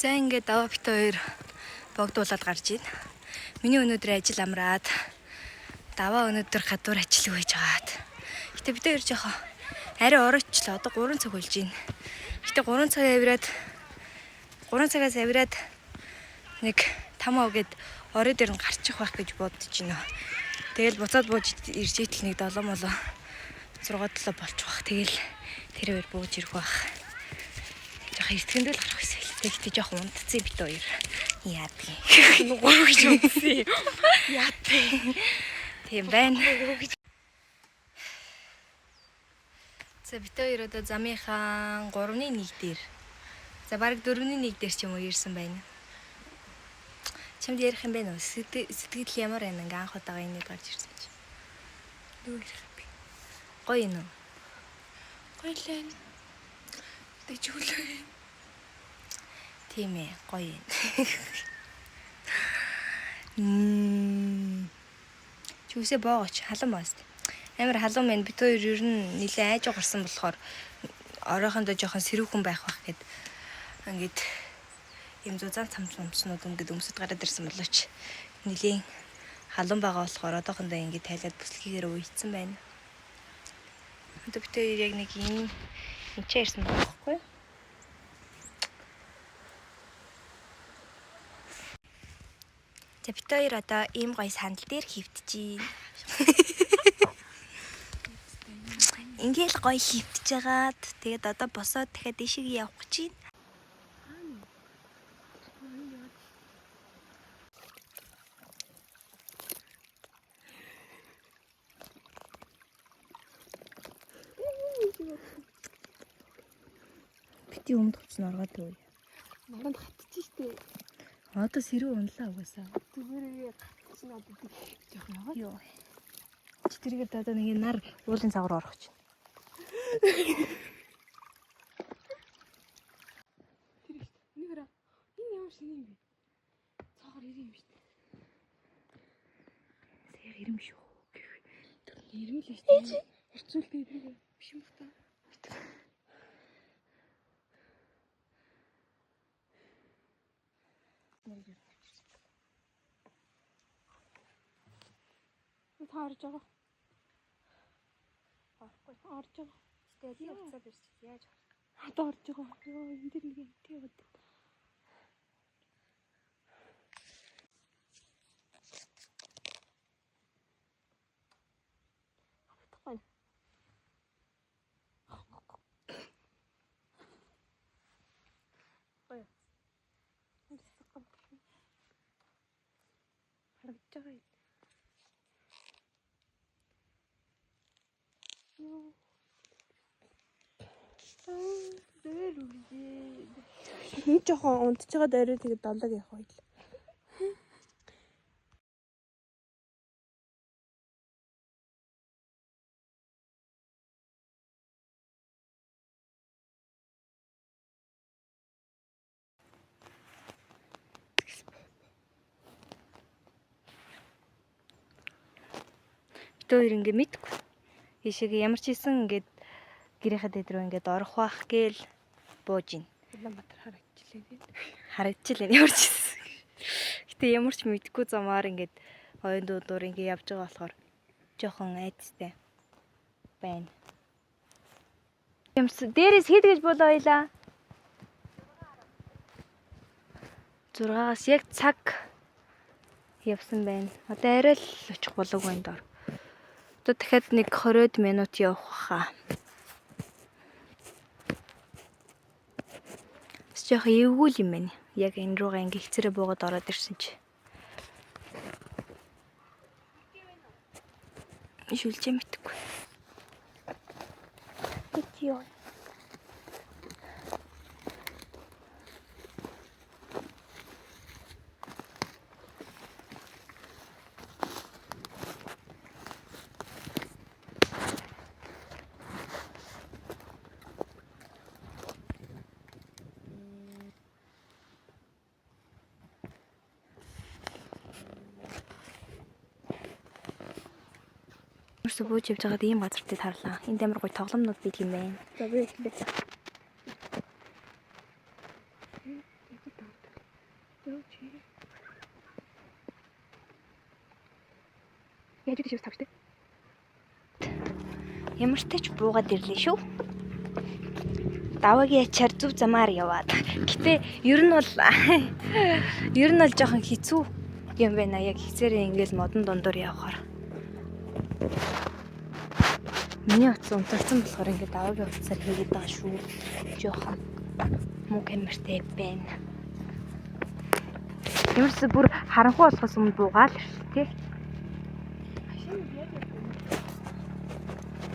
За ингээд даваа бит хоёр богдуулаад гарч ийн. Миний өнөөдөр ажил амраад даваа өнөөдөр гадуур ажиллах байж байгаад. Гэтэ бид хоёр жоохон арай оройчлоо. Одоо 3 цаг болж байна. Гэтэ 3 цагаас авираад нэг 5 овгээд орой дээр нь гарчих байх гэж бодож байна. Тэгэл буцаад бууж ирж итэл нэг 7 молоо 6-7 болчих واخ. Тэгэл тэрээр бууж ирэх байх. Жохон эртгэндэл гарах гэсэн. Тэгтээ жоохон унтцсан бит хоёр. Яадгийн. Нөгөө гэж унтсан. Яадгийн. Тийм байна. За бит хоёр одоо замынхаа 3-1 дээр. За баг 4-1 дээр ч юм уу ирсэн байна. Чамд ярих юм байна уу? Сэтгэл ямар байна? Ингээ анх удаага энийг гарч ирсэн чи. Юу ярих юм бэ? Гоё юм уу? Гоё лээ. Дэжүүлээ. Тийм ээ, гоё юм. Чүсээ боогоч халуун бааст. Амар халуун мэн бит хоёр ер нь нилээ айж гарсан болохоор оройхондоо жоохон сэрүүхэн байх гэд ингээд юм зузаан цамцнууд ингээд өмсөд гараад ирсэн болооч нилийн халуун байгаа болохоор одоохондоо ингээд тайлаад бүслэгээр үйцэн байна. Одоо бит хоёр яг нэг энэ ч ирсэн байхгүй юу? За бит хоёр одоо ийм гоё сандал дээр хөвтөж байна. Ингээл гоё хөвтөж жагаад тэгээд одоо босоод дахиад дэшиг явах гэж байна. Бити өмд хүчнэ оргоод өгье. Надад хатчих штэ. Одоо сэрүү унлаа угаасаа. Зүгээр гатчих надад жоох яваа. Йоо. Чи тэргээд одоо нэг нар уулын цагаар орох чинь. Тэр штэ. Нэгэрэ. Энэ ямар шинэ юм бэ? Цаагаар ирэх юм штэ. Сая ирэм шүү. Ирэм л штэ. Урцуултаа ирэх биш юм ба та. Таарж байгаа. Орохгүй. Орж байгаа. Тэгээд уцаад ирчих. Яаж харах? Одоо орж байгаа. Йоо, энэ дэр нэг юм тэгээд. Хатахгүй. Гоё. Харагдаж байгаа юм. Дээр үгүй. Энэ жоохон унтж байгаа дээрээ тэгээд долог явах байл. Бит хоёр ингээ мэдгүй. Ийшээ ямар ч хийсэн ингээд гэрийнхээ дэд рүү ингээд орох бах гээл бууж ийн. Улаанбаатар харагдчихлээ тийм. Харагдчихлээ ямар ч хийсэн. Гэтэ ямар ч мэдгүй замаар ингээд оюун дуудуур ингээ явж байгаа болохоор жоохон айцтай байна. Ямс дээрээс хэд гэж болоо ойлаа? 6-аас яг цаг явсан байна. Одоо арай л очих болов байна доор. Одоо дахиад нэг 20 минут явах хаа. Жоох эвгүй юм байна. Яг энэ руугаа ингээ хэцэрэ буугаад ороод ирсэн чи. Шүлжээ мэдгүй. Яа. Өөрсдөө бууж явж байгаад ийм газар дээр тарлаа. Энд амар гоё тоглоомнууд бий юм байна. За би хэлээ. Яаж гэж тавьчих. Ямар ч тач буугаад ирлээ шүү. Даваагийн ачаар зүв замаар яваад. Гэтэ ер нь бол жоохон хэцүү юм байна. Яг хэцээрээ ингээл модон дундуур явахаар. Миний утас унтарсан болохоор ингээд даваагийн утасаар хийгээд байгаа шүү. Жоохон муу камертай байна. Ямарс бүр харанхуй болохоос өмнө буугаал шүү, тий.